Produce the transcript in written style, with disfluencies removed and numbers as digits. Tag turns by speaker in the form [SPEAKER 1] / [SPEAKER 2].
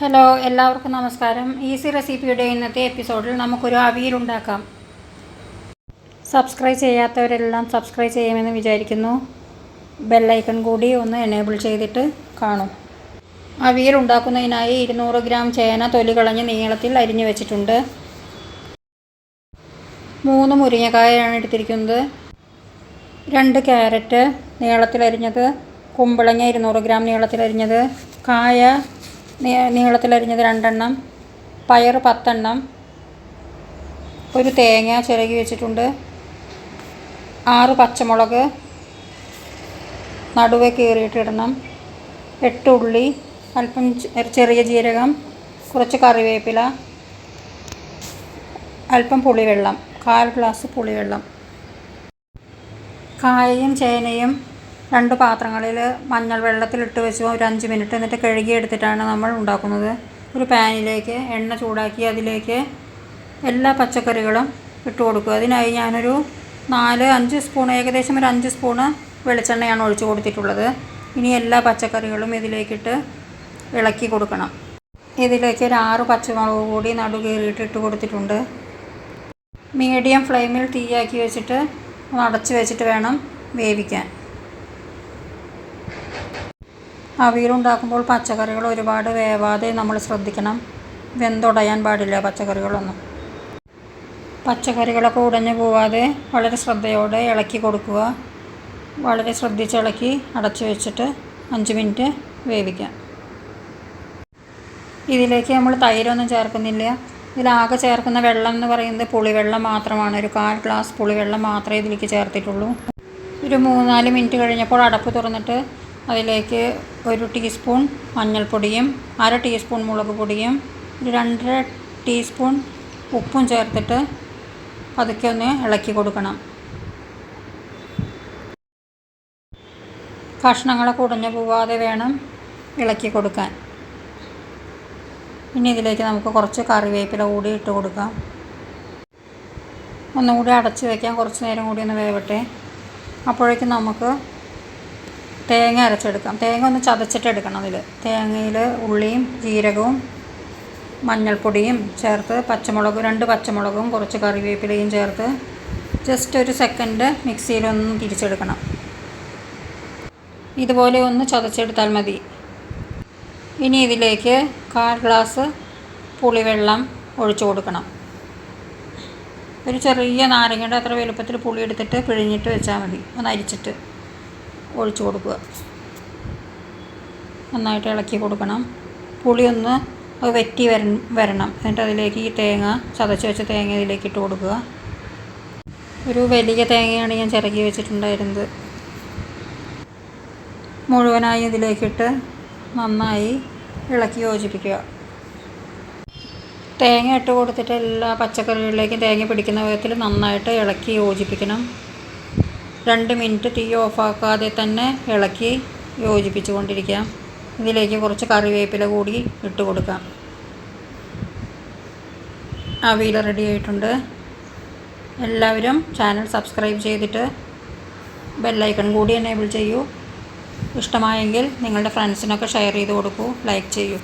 [SPEAKER 1] Hello, എല്ലാവർക്കും നമസ്കാരം. Easy റെസിപ്പിയുടെ ഇന്നത്തെ എപ്പിസോഡിൽ നമുക്കൊരു അവിയൽ ഉണ്ടാക്കാം. സബ്സ്ക്രൈബ് ചെയ്യാത്തവരെല്ലാം സബ്സ്ക്രൈബ് ചെയ്യുമെന്ന് വിചാരിക്കുന്നു. ബെല്ലൈക്കൺ കൂടി ഒന്ന് എനേബിൾ ചെയ്തിട്ട് കാണും. അവിയൽ ഉണ്ടാക്കുന്നതിനായി 200 ഗ്രാം ചേന തൊലി കളഞ്ഞ് നീളത്തിൽ അരിഞ്ഞു വെച്ചിട്ടുണ്ട്. 3 മുരിങ്ങക്കായാണ് എടുത്തിരിക്കുന്നത്. 2 ക്യാരറ്റ് നീളത്തിലരിഞ്ഞത്, കുമ്പളങ്ങ 200 ഗ്രാം നീളത്തിലരിഞ്ഞത്, കായ നീളത്തിലരിഞ്ഞത് 2 എണ്ണം, പയർ 10 എണ്ണം, ഒരു തേങ്ങ ചിരകി വെച്ചിട്ടുണ്ട്, 6 പച്ചമുളക് നടുവെ കീറിയിട്ടിടണം, 8 ഉള്ളി, അല്പം ചെറിയ ജീരകം, കുറച്ച് കറിവേപ്പില, അല്പം പുളിവെള്ളം, 1/4 ഗ്ലാസ് പുളിവെള്ളം. കായയും ചേനയും 2 പാത്രങ്ങളിൽ മഞ്ഞൾ വെള്ളത്തിലിട്ട് വെച്ച് ഒരു 5 മിനിറ്റ് എന്നിട്ട് കഴുകിയെടുത്തിട്ടാണ് നമ്മൾ ഉണ്ടാക്കുന്നത്. ഒരു പാനിലേക്ക് എണ്ണ ചൂടാക്കി അതിലേക്ക് എല്ലാ പച്ചക്കറികളും ഇട്ട് കൊടുക്കുക. അതിനായി ഞാനൊരു 4-5 സ്പൂൺ, ഏകദേശം ഒരു 5 സ്പൂണ് വെളിച്ചെണ്ണയാണ് ഒഴിച്ച് കൊടുത്തിട്ടുള്ളത്. ഇനി എല്ലാ പച്ചക്കറികളും ഇതിലേക്കിട്ട് ഇളക്കി കൊടുക്കണം. ഇതിലേക്ക് ഒരു 6 പച്ചമുളക് കൂടി നടുകീറിയിട്ട് ഇട്ട് കൊടുത്തിട്ടുണ്ട്. മീഡിയം ഫ്ലെയിമിൽ തീയാക്കി വെച്ചിട്ട് അടച്ച് വെച്ചിട്ട് വേണം വേവിക്കാൻ. അവിയലുണ്ടാക്കുമ്പോൾ പച്ചക്കറികൾ ഒരുപാട് വേവാതെ നമ്മൾ ശ്രദ്ധിക്കണം. വെന്തുടയാൻ പാടില്ല പച്ചക്കറികളൊന്നും. പച്ചക്കറികളൊക്കെ ഉടഞ്ഞു പോവാതെ വളരെ ശ്രദ്ധയോടെ ഇളക്കി കൊടുക്കുക. വളരെ ശ്രദ്ധിച്ച് ഇളക്കി അടച്ചു വെച്ചിട്ട് 5 മിനിറ്റ് വേവിക്കാം. ഇതിലേക്ക് നമ്മൾ തൈരൊന്നും ചേർക്കുന്നില്ല. ഇതിലാകെ ചേർക്കുന്ന വെള്ളം എന്ന് പറയുന്നത് പുളിവെള്ളം മാത്രമാണ്. ഒരു 1/4 ഗ്ലാസ് പുളിവെള്ളം മാത്രമേ ഇതിലേക്ക് ചേർത്തിട്ടുള്ളൂ. ഒരു 3-4 മിനിറ്റ് കഴിഞ്ഞപ്പോൾ അടപ്പ് തുറന്നിട്ട് അതിലേക്ക് 1 ടീസ്പൂൺ മഞ്ഞൾപ്പൊടിയും 1/2 ടീസ്പൂൺ മുളക് പൊടിയും 2.5 ടീസ്പൂൺ ഉപ്പും ചേർത്തിട്ട് പതുക്കെ ഒന്ന് ഇളക്കി കൊടുക്കണം. കഷ്ണങ്ങളൊക്കെ ഉടഞ്ഞു പോവാതെ വേണം ഇളക്കി കൊടുക്കാൻ. ഇനി ഇതിലേക്ക് നമുക്ക് കുറച്ച് കറിവേപ്പില കൂടി ഇട്ട് കൊടുക്കാം. ഒന്നുകൂടി അടച്ച് വയ്ക്കാം. കുറച്ച് നേരം കൂടി ഒന്ന് വേവട്ടെ. അപ്പോഴേക്കും നമുക്ക് തേങ്ങ അരച്ചെടുക്കാം. തേങ്ങ ഒന്ന് ചതച്ചിട്ടെടുക്കണം. അതിൽ തേങ്ങയിൽ ഉള്ളിയും ജീരകവും മഞ്ഞൾപ്പൊടിയും ചേർത്ത് 2 പച്ചമുളകും കുറച്ച് കറിവേപ്പിലയും ചേർത്ത് ജസ്റ്റ് ഒരു സെക്കൻഡ് മിക്സിയിലൊന്ന് തിരിച്ചെടുക്കണം. ഇതുപോലെ ഒന്ന് ചതച്ചെടുത്താൽ മതി. ഇനി ഇതിലേക്ക് 1/4 ഗ്ലാസ് പുളിവെള്ളം ഒഴിച്ചു കൊടുക്കണം. ഒരു ചെറിയ നാരങ്ങയുടെ അത്ര വലുപ്പത്തിൽ പുളി എടുത്തിട്ട് പിഴിഞ്ഞിട്ട് വെച്ചാൽ മതി. ഒന്ന് അരിച്ചിട്ട് ഒഴിച്ചു കൊടുക്കുക. നന്നായിട്ട് ഇളക്കി കൊടുക്കണം. പുളി ഒന്ന് വറ്റി വരണം. എന്നിട്ട് അതിലേക്ക് ഈ തേങ്ങ, ചതച്ച് വെച്ച തേങ്ങ ഇതിലേക്ക് ഇട്ട് കൊടുക്കുക. ഒരു വലിയ തേങ്ങയാണ് ഞാൻ ചിരകി വെച്ചിട്ടുണ്ടായിരുന്നത്. മുഴുവനായി ഇതിലേക്കിട്ട് നന്നായി ഇളക്കി യോജിപ്പിക്കുക. തേങ്ങ ഇട്ട് കൊടുത്തിട്ട് എല്ലാ പച്ചക്കറികളിലേക്കും തേങ്ങ പിടിക്കുന്ന വിധത്തിൽ നന്നായിട്ട് ഇളക്കി യോജിപ്പിക്കണം. 2 മിനിറ്റ് തീ ഓഫാക്കാതെ തന്നെ ഇളക്കി യോജിപ്പിച്ചു കൊണ്ടിരിക്കാം. ഇതിലേക്ക് കുറച്ച് കറിവേപ്പില കൂടി ഇട്ട് കൊടുക്കാം. അവിയൽ റെഡി ആയിട്ടുണ്ട്. എല്ലാവരും ചാനൽ സബ്സ്ക്രൈബ് ചെയ്തിട്ട് ബെല്ലൈക്കൺ കൂടി എനേബിൾ ചെയ്യൂ. ഇഷ്ടമായെങ്കിൽ നിങ്ങളുടെ ഫ്രണ്ട്സിനൊക്കെ ഷെയർ ചെയ്ത് കൊടുക്കൂ, ലൈക്ക് ചെയ്യൂ.